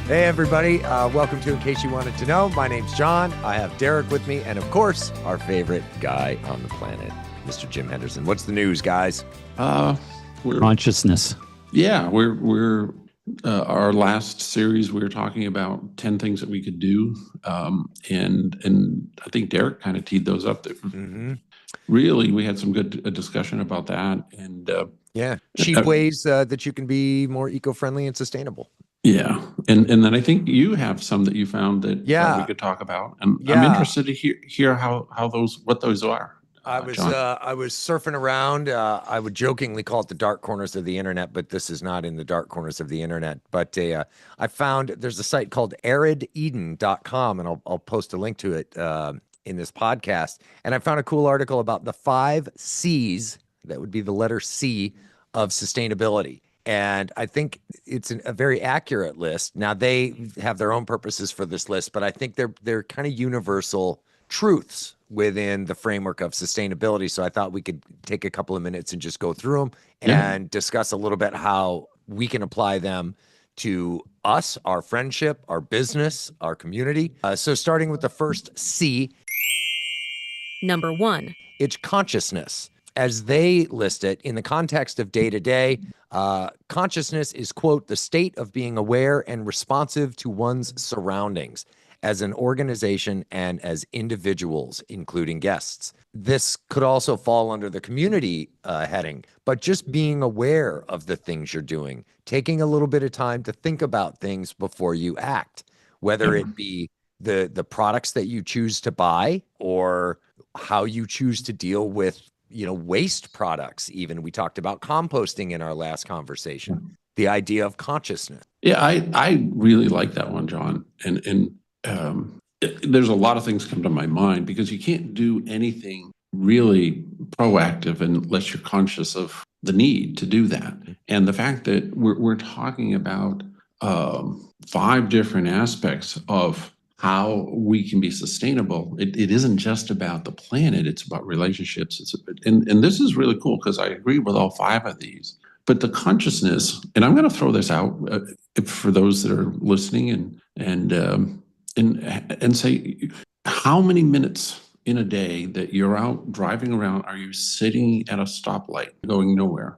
Hey, everybody. Welcome to In Case You Wanted to Know. My name's John. I have Derek with me. And of course, our favorite guy on the planet, Mr. Jim Henderson. What's the news, guys? Consciousness. Yeah, we're our last series we were talking about 10 things that we could do, and I think Derek kind of teed those up. Really, we had some good discussion about that, and cheap ways that you can be more eco-friendly and sustainable. Yeah, and then I think you have some that you found that we could talk about, and I'm interested to hear what those are. I was surfing around. I would jokingly call it the dark corners of the internet, but this is not in the dark corners of the internet. But I found there's a site called AridEden.com, and I'll post a link to it in this podcast. And I found a cool article about the 5 C's, that would be the letter C, of sustainability. And I think it's a very accurate list. Now, they have their own purposes for this list, but I think they're kind of universal truths within the framework of sustainability. So I thought we could take a couple of minutes and just go through them and discuss a little bit how we can apply them to us, our friendship, our business, our community. So starting with the first C. Number 1. It's consciousness. As they list it, in the context of day-to-day, consciousness is, quote, the state of being aware and responsive to one's surroundings as an organization and as individuals, including guests. This could also fall under the community heading, but just being aware of the things you're doing, taking a little bit of time to think about things before you act, whether it be the products that you choose to buy or how you choose to deal with waste products. Even we talked about composting in our last conversation, the idea of consciousness. Yeah, I really like that one, John. And there's a lot of things come to my mind because you can't do anything really proactive unless you're conscious of the need to do that. And the fact that we're talking about 5 different aspects of how we can be sustainable. It isn't just about the planet, it's about relationships. And this is really cool because I agree with all 5 of these. But the consciousness, and I'm going to throw this out for those that are listening and say, how many minutes in a day that you're out driving around are you sitting at a stoplight going nowhere?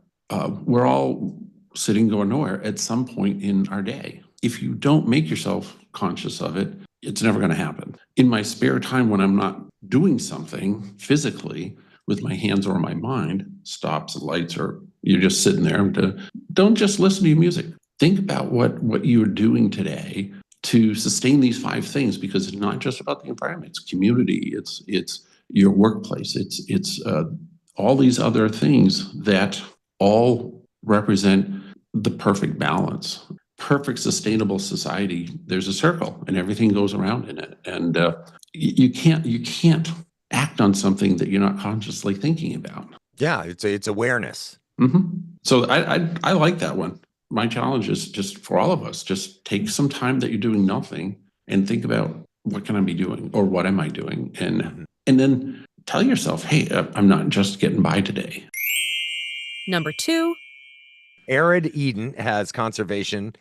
We're all sitting going nowhere at some point in our day. If you don't make yourself conscious of it, it's never going to happen. In my spare time, when I'm not doing something physically with my hands or my mind, stops, lights, or you're just sitting there, don't just listen to your music. Think about what you're doing today to sustain these 5 things, because it's not just about the environment, it's community, it's your workplace, it's all these other things that all represent the perfect balance. Perfect sustainable society, there's a circle and everything goes around in it, and you can't act on something that you're not consciously thinking about. Yeah, it's awareness. So I like that one. My challenge is just for all of us, just take some time that you're doing nothing and think about, what can I be doing, or what am I doing, and then tell yourself, hey, I'm not just getting by today. Number 2. AridEden has conservation.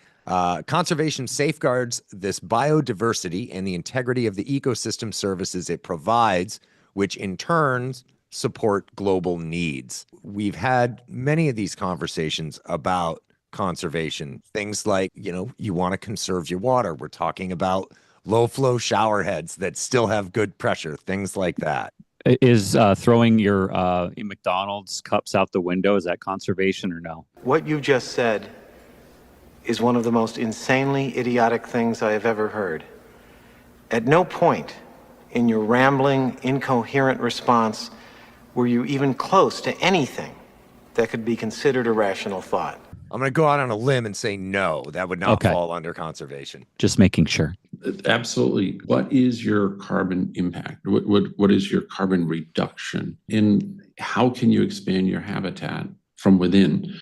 Conservation safeguards this biodiversity and the integrity of the ecosystem services it provides, which in turn support global needs. We've had many of these conversations about conservation. Things like, you want to conserve your water. We're talking about low flow shower heads that still have good pressure, things like that. Is throwing your McDonald's cups out the window, is that conservation or no? What you just said is one of the most insanely idiotic things I have ever heard. At no point in your rambling, incoherent response were you even close to anything that could be considered a rational thought. I'm going to go out on a limb and say no, that would not fall under conservation. Just making sure. Absolutely. What is your carbon impact? What is your carbon reduction? And how can you expand your habitat from within?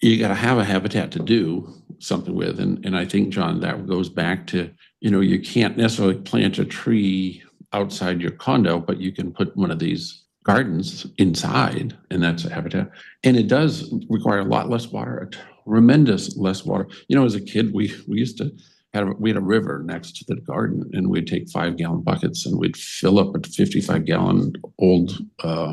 You got to have a habitat to do something with. And I think, John, that goes back to, you can't necessarily plant a tree outside your condo, but you can put one of these gardens inside, and that's a habitat. And it does require a lot less water, a tremendous less water. As a kid, we used to we had a river next to the garden, and we'd take 5-gallon buckets and we'd fill up a 55-gallon old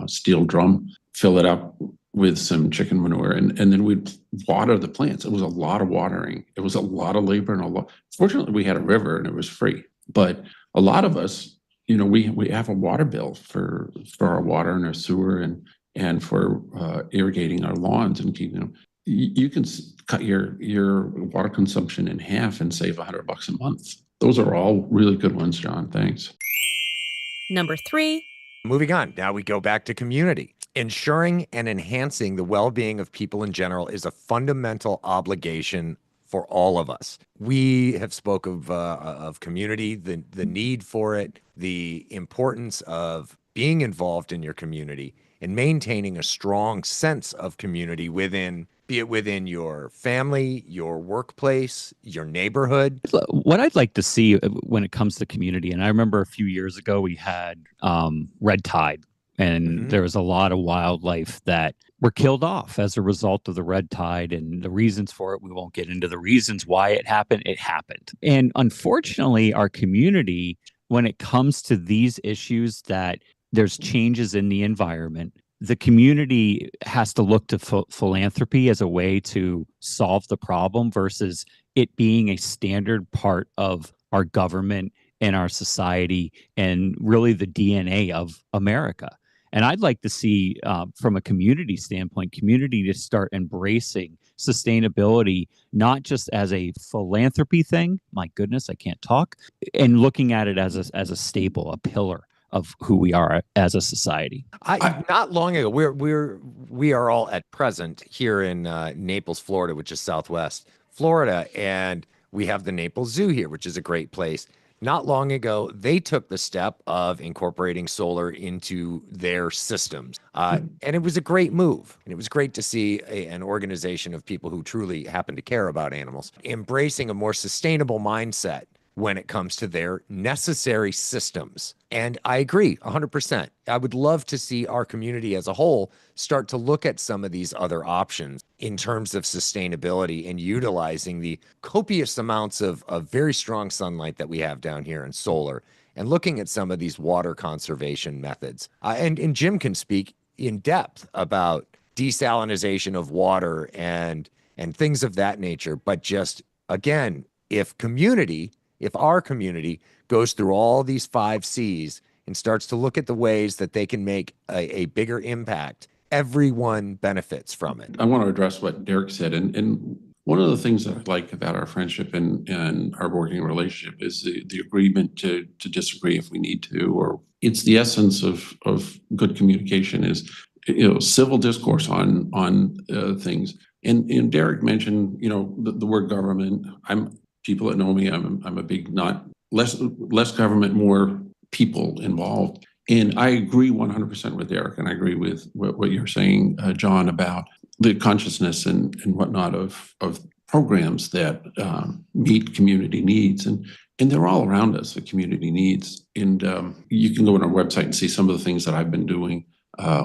steel drum, fill it up with some chicken manure, and then we'd water the plants. It was a lot of watering. It was a lot of labor and a lot. Fortunately, we had a river and it was free. But a lot of us, we have a water bill for our water and our sewer and for irrigating our lawns and keeping them. You can cut your water consumption in half and save $100 a month. Those are all really good ones, John. Thanks. Number 3. Moving on, now we go back to community. Ensuring and enhancing the well-being of people in general is a fundamental obligation for all of us. We have spoke of community, the need for it, the importance of being involved in your community and maintaining a strong sense of community be it within your family, your workplace, your neighborhood. What I'd like to see when it comes to community, and I remember a few years ago we had red tide, and there was a lot of wildlife that were killed off as a result of the red tide, and the reasons for it, we won't get into the reasons why it happened. It happened. And unfortunately, our community, when it comes to these issues that there's changes in the environment, the community has to look to philanthropy as a way to solve the problem versus it being a standard part of our government and our society and really the DNA of America. And I'd like to see, from a community standpoint, community to start embracing sustainability, not just as a philanthropy thing. My goodness, I can't talk. And looking at it as a staple, a pillar of who we are as a society. Not long ago, we are all at present here in Naples, Florida, which is Southwest Florida, and we have the Naples Zoo here, which is a great place. Not long ago, they took the step of incorporating solar into their systems. And it was a great move. And it was great to see an organization of people who truly happen to care about animals embracing a more sustainable mindset when it comes to their necessary systems. And I agree 100%. I would love to see our community as a whole start to look at some of these other options in terms of sustainability and utilizing the copious amounts of very strong sunlight that we have down here in solar and looking at some of these water conservation methods. And Jim can speak in depth about desalination of water and things of that nature. But just, again, if our community goes through all these 5 C's and starts to look at the ways that they can make a bigger impact, everyone benefits from it. I want to address what Derek said. And one of the things that I like about our friendship and our working relationship is the agreement to disagree if we need to, or it's the essence of good communication is, civil discourse on things. And Derek mentioned, the word government. People that know me, I'm a big, not less government, more people involved. And I agree 100% with Derek, and I agree with what you're saying, John, about the consciousness and whatnot of programs that meet community needs. And they're all around us, the community needs. And you can go on our website and see some of the things that I've been doing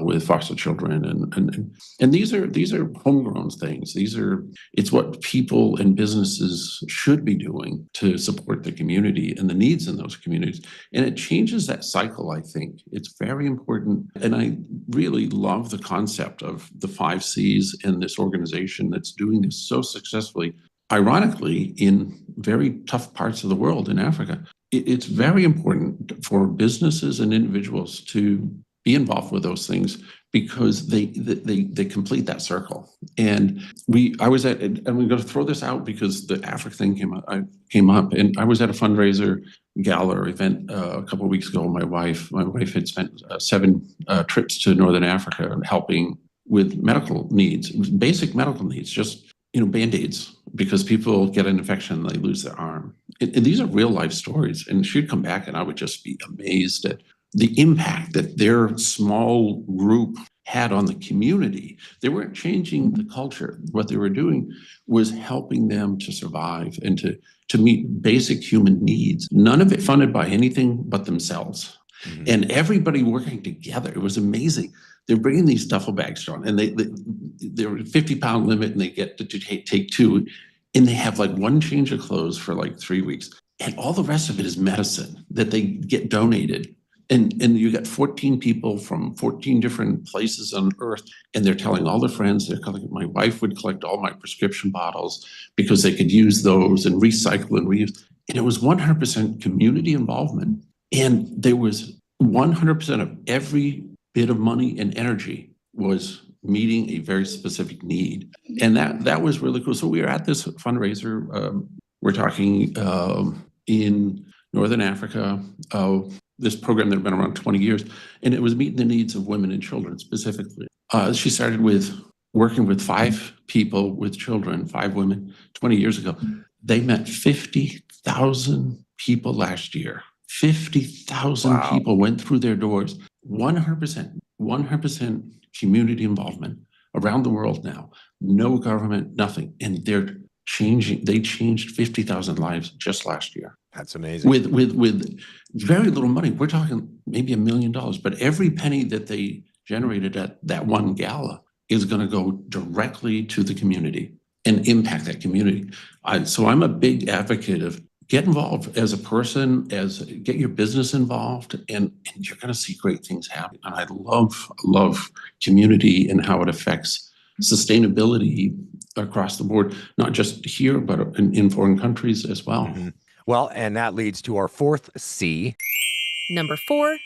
with foster children, and these are homegrown things. It's what people and businesses should be doing to support the community and the needs in those communities. And it changes that cycle, I think. It's very important. And I really love the concept of the 5 C's and this organization that's doing this so successfully, ironically, in very tough parts of the world in Africa. It's very important for businesses and individuals to be involved with those things because they complete that circle. And I'm going to throw this out because the Africa thing came up, and I was at a fundraiser gala or event a couple of weeks ago. My wife had spent 7 trips to Northern Africa helping with medical needs, basic medical needs, just Band-Aids, because people get an infection and they lose their arm. And these are real life stories. And she'd come back and I would just be amazed at the impact that their small group had on the community. They weren't changing the culture. What they were doing was helping them to survive and to meet basic human needs. None of it funded by anything but themselves. Mm-hmm. And everybody working together. It was amazing. They're bringing these duffel bags, John, and they're a 50-pound limit, and they get to take 2. and they have like one change of clothes for like 3 weeks. And all the rest of it is medicine that they get donated. And you got 14 people from 14 different places on earth, and they're telling all their friends. My wife would collect all my prescription bottles because they could use those and recycle and reuse. And it was 100% community involvement. And there was 100% of every bit of money and energy was meeting a very specific need. And that was really cool. So we were at this fundraiser. We're talking in Northern Africa, this program that had been around 20 years, and it was meeting the needs of women and children specifically. She started with working with 5 people with children, 5 women, 20 years ago. They met 50,000 people last year. 50,000 people went through their doors. 100% community involvement around the world now. No government, nothing. And they're changing. They changed 50,000 lives just last year. That's amazing. With very little money. We're talking maybe $1 million, but every penny that they generated at that one gala is going to go directly to the community and impact that community. So I'm a big advocate of get involved as a person, get your business involved, and you're going to see great things happen. And I love community and how it affects sustainability across the board, not just here, but in foreign countries as well. Mm-hmm. Well, and that leads to our 4th C. Number 4.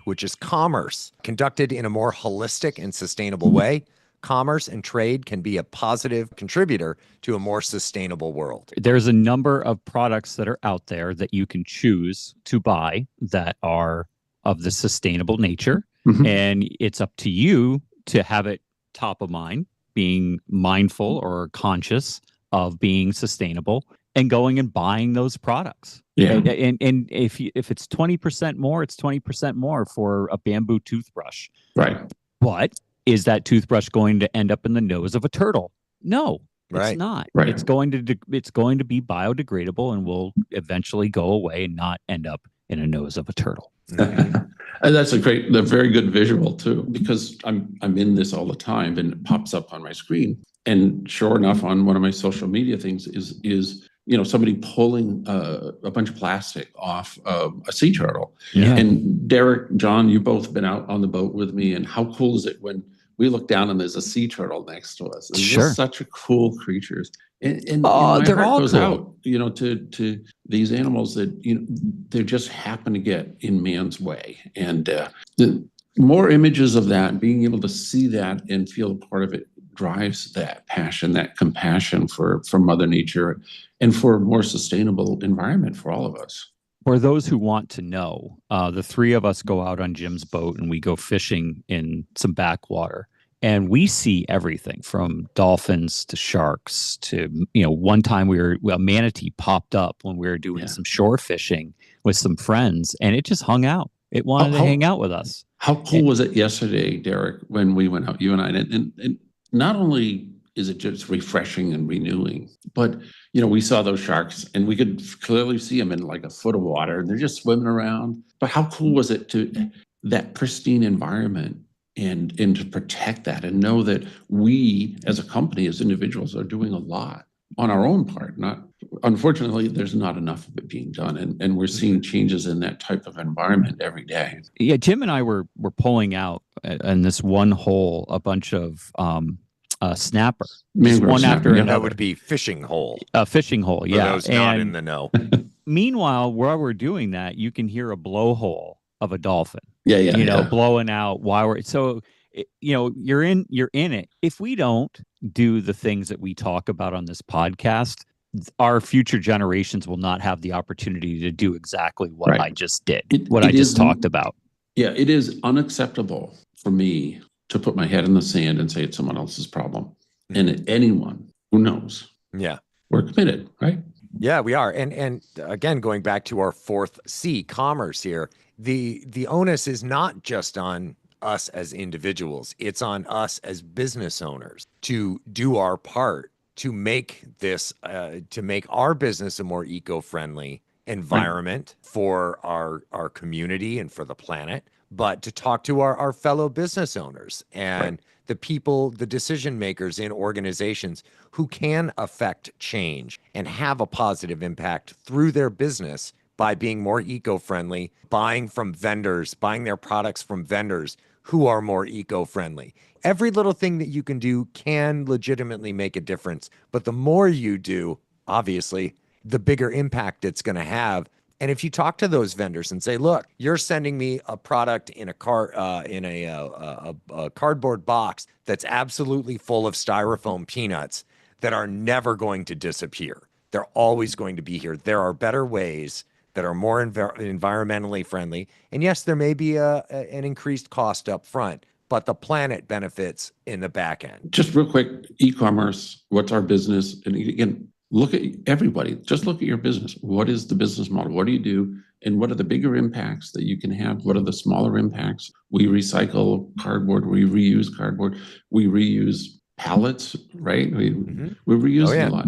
Which is commerce. Conducted in a more holistic and sustainable way, commerce and trade can be a positive contributor to a more sustainable world. There's a number of products that are out there that you can choose to buy that are of the sustainable nature. Mm-hmm. And it's up to you to have it top of mind, being mindful or conscious of being sustainable and going and buying those products. Yeah. And if it's 20% more, it's 20% more for a bamboo toothbrush. Right. But is that toothbrush going to end up in the nose of a turtle? No, it's not. Right. It's going to be biodegradable and will eventually go away and not end up in a nose of a turtle. And that's a very good visual too, because I'm in this all the time and it pops up on my screen. And sure enough, on one of my social media things is somebody pulling a bunch of plastic off a sea turtle. Yeah. And Derek, John, you've both been out on the boat with me, and how cool is it when we look down and there's a sea turtle next to us? It's just such a cool creatures. And my they're heart all goes cool. out, to these animals that they just happen to get in man's way. And the more images of that, being able to see that and feel a part of it, drives that passion, that compassion for Mother Nature and for a more sustainable environment for all of us. For those who want to know, the 3 of us go out on Jim's boat and we go fishing in some backwater. And we see everything from dolphins to sharks to, one time a manatee popped up when we were doing some shore fishing with some friends, and it just hung out. It wanted to hang out with us. How cool was it yesterday, Derek, when we went out, you and I, and not only is it just refreshing and renewing, but, we saw those sharks and we could clearly see them in like a foot of water and they're just swimming around. But how cool was it to that pristine environment and to protect that and know that we as a company, as individuals, are doing a lot on our own part. Unfortunately, there's not enough of it being done. And we're seeing changes in that type of environment every day. Yeah, Jim and I were pulling out in this one hole a bunch of snapper. One snapper, after another. That would be fishing hole. A fishing hole, For yeah. those not in the know. Meanwhile, while we're doing that, you can hear a blowhole of a dolphin. Yeah. Blowing out while we're you're in it. If we don't do the things that we talk about on this podcast, our future generations will not have the opportunity to do exactly what I just did, I just talked about. Yeah, it is unacceptable for me to put my head in the sand and say it's someone else's problem. And anyone who knows, we're committed, right? Yeah, we are. And again, going back to our 4th C, commerce here, the onus is not just on us as individuals. It's on us as business owners to do our part to make our business a more eco-friendly environment for our community and for the planet, but to talk to our fellow business owners and the people, the decision makers in organizations who can affect change and have a positive impact through their business by being more eco-friendly, buying from vendors, buying their products from vendors who are more eco-friendly. Every little thing that you can do can legitimately make a difference, but the more you do, obviously, the bigger impact it's going to have. And if you talk to those vendors and say, "Look, you're sending me a product in a cardboard box that's absolutely full of styrofoam peanuts that are never going to disappear. They're always going to be here. There are better ways that are more environmentally friendly. And yes, there may be an increased cost up front, but the planet benefits in the back end." Just real quick, e-commerce, what's our business? And again, look at everybody, just look at your business. What is the business model? What do you do? And what are the bigger impacts that you can have? What are the smaller impacts? We recycle cardboard, we reuse cardboard, we reuse pallets, right? We reuse a lot.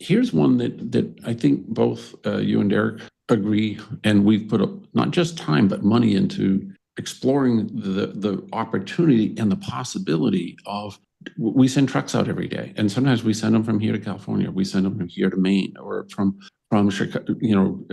Here's one that I think both you and Derek agree, and we've put not just time, but money into exploring the opportunity and the possibility of, we send trucks out every day, and sometimes we send them from here to California, we send them from here to Maine, or from Chicago,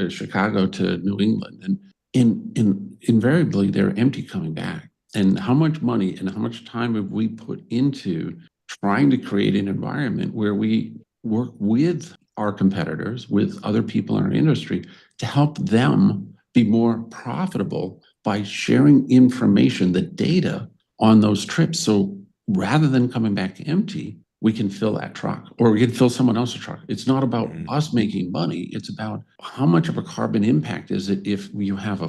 Chicago to New England, and invariably they're empty coming back. And how much money and how much time have we put into trying to create an environment where we work with our competitors, with other people in our industry, to help them be more profitable by sharing information, the data on those trips. So rather than coming back empty, we can fill that truck, or we can fill someone else's truck. It's not about us making money. It's about how much of a carbon impact is it if you have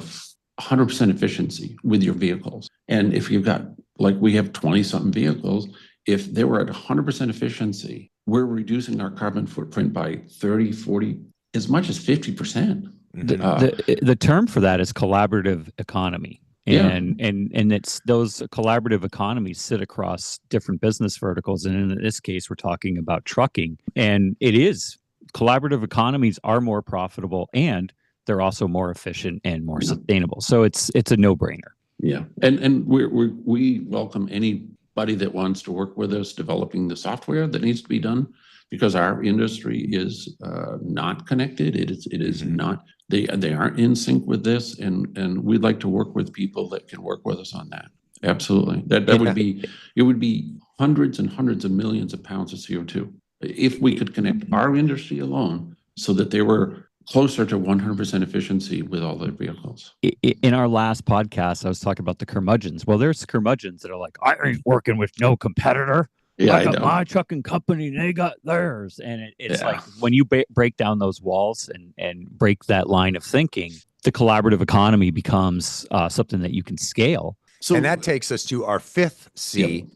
100% efficiency with your vehicles. And if you've got, like we have 20-something vehicles, if they were at 100% efficiency, we're reducing our carbon footprint by 30, 40, as much as 50%. The term for that is collaborative economy. And it's those collaborative economies sit across different business verticals. And in this case, we're talking about trucking. And it is, collaborative economies are more profitable, and they're also more efficient and more sustainable. So it's a no-brainer. Yeah. And we welcome anybody that wants to work with us developing the software that needs to be done, because our industry is not connected. It is not, they aren't in sync with this, and we'd like to work with people that can work with us on that. Absolutely. That would be, it would be hundreds and hundreds of millions of pounds of CO2 if we could connect our industry alone so that they were closer to 100% efficiency with all their vehicles. In our last podcast, I was talking about the curmudgeons. Well, there's curmudgeons that are like, I ain't working with no competitor. Yeah, I got my trucking company, and they got theirs. And it's like when you break down those walls and break that line of thinking, the collaborative economy becomes something that you can scale. And that takes us to our fifth C.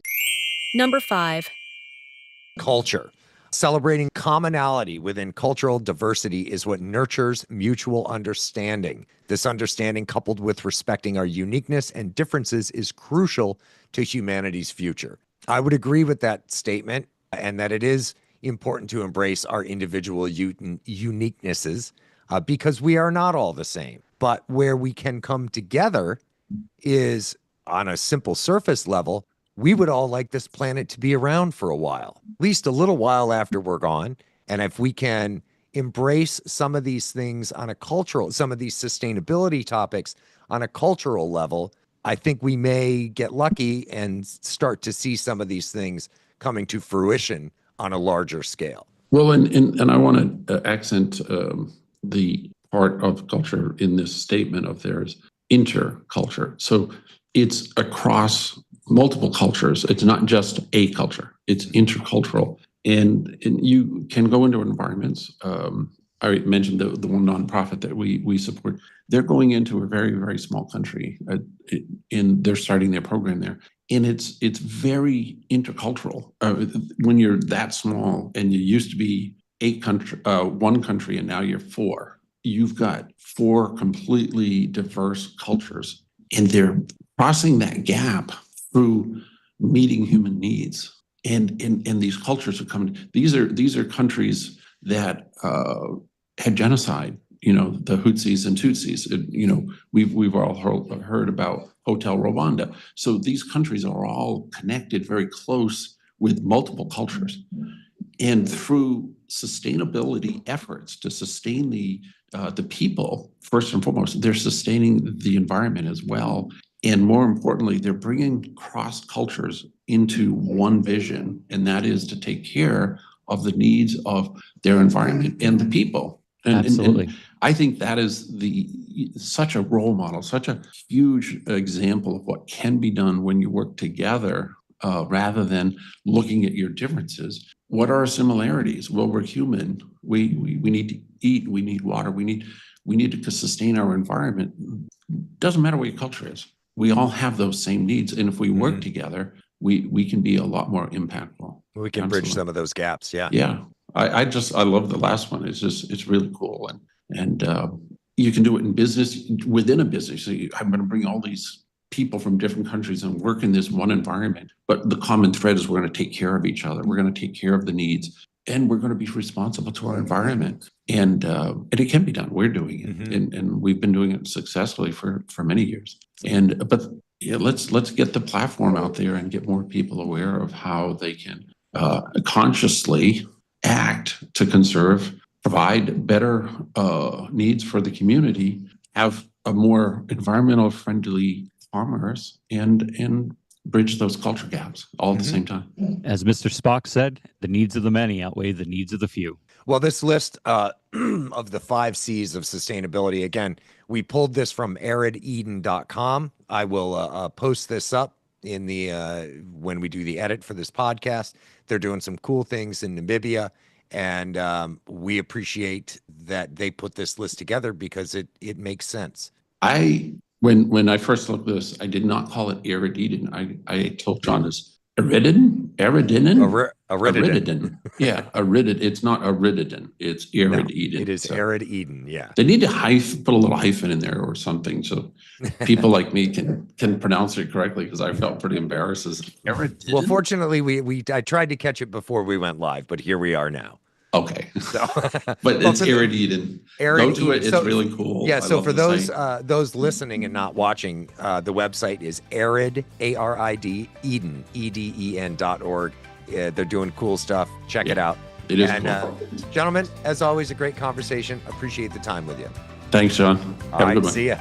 Number 5. Culture. Celebrating commonality within cultural diversity is what nurtures mutual understanding. This understanding, coupled with respecting our uniqueness and differences, is crucial to humanity's future. I would agree with that statement, and that it is important to embrace our individual uniquenesses because we are not all the same. But where we can come together is on a simple surface level. We would all like this planet to be around for a while, at least a little while after we're gone. And if we can embrace some of these things on a cultural, some of these sustainability topics on a cultural level, I think we may get lucky and start to see some of these things coming to fruition on a larger scale. Well, and I want to accent the part of culture in this statement of theirs, interculture. So it's across multiple cultures. It's not just a culture, it's intercultural. And you can go into environments. I mentioned the one nonprofit that we support. They're going into a very, very small country, and they're starting their program there. And it's very intercultural. When you're that small and you used to be one country, and now you're 4, you've got 4 completely diverse cultures, and they're crossing that gap through meeting human needs. And these cultures are coming. These are countries that had genocide the Hutsis and Tutsis. We've all heard about Hotel Rwanda. So these countries are all connected very close with multiple cultures. And through sustainability efforts to sustain the people, first and foremost, they're sustaining the environment as well. And more importantly, they're bringing cross cultures into one vision, and that is to take care of the needs of their environment and the people. Absolutely. And I think that is such a role model, such a huge example of what can be done when you work together rather than looking at your differences. What are our similarities? Well, we're human. We need to eat. We need water. We need to sustain our environment. Doesn't matter what your culture is. We all have those same needs, and if we work together, we can be a lot more impactful. We can bridge some of those gaps. Yeah. Yeah. I love the last one. It's really cool. And you can do it in business, within a business. So I'm going to bring all these people from different countries and work in this one environment. But the common thread is we're going to take care of each other. We're going to take care of the needs, and we're going to be responsible to our environment. And it can be done. We're doing it, and we've been doing it successfully for many years. But yeah, let's get the platform out there and get more people aware of how they can consciously act to conserve, provide better needs for the community, have a more environmental friendly commerce, and bridge those culture gaps all at the same time. As Mr. Spock said, the needs of the many outweigh the needs of the few. Well, this list of the 5 C's of sustainability, again, we pulled this from AridEden.com. I will post this up in the when we do the edit for this podcast. They're doing some cool things in Namibia, and we appreciate that they put this list together because it makes sense. When I first looked at this, I did not call it AridEden. I told John this AridEden. Yeah, AridEden. It's not AridEden. It's AridEden. It is AridEden. Yeah. They need to put a little hyphen in there or something so people like me can pronounce it correctly, because I felt pretty embarrassed. AridEden. Well, fortunately, I tried to catch it before we went live, but here we are now. Okay. So, but it's AridEden. Go to it. It's really cool. Yeah. So for those listening and not watching, the website is Arid, ARID, Eden, EDEN.org. They're doing cool stuff. Check it out. It is cool. Gentlemen, as always, a great conversation. Appreciate the time with you. Thanks, John. All right. See ya.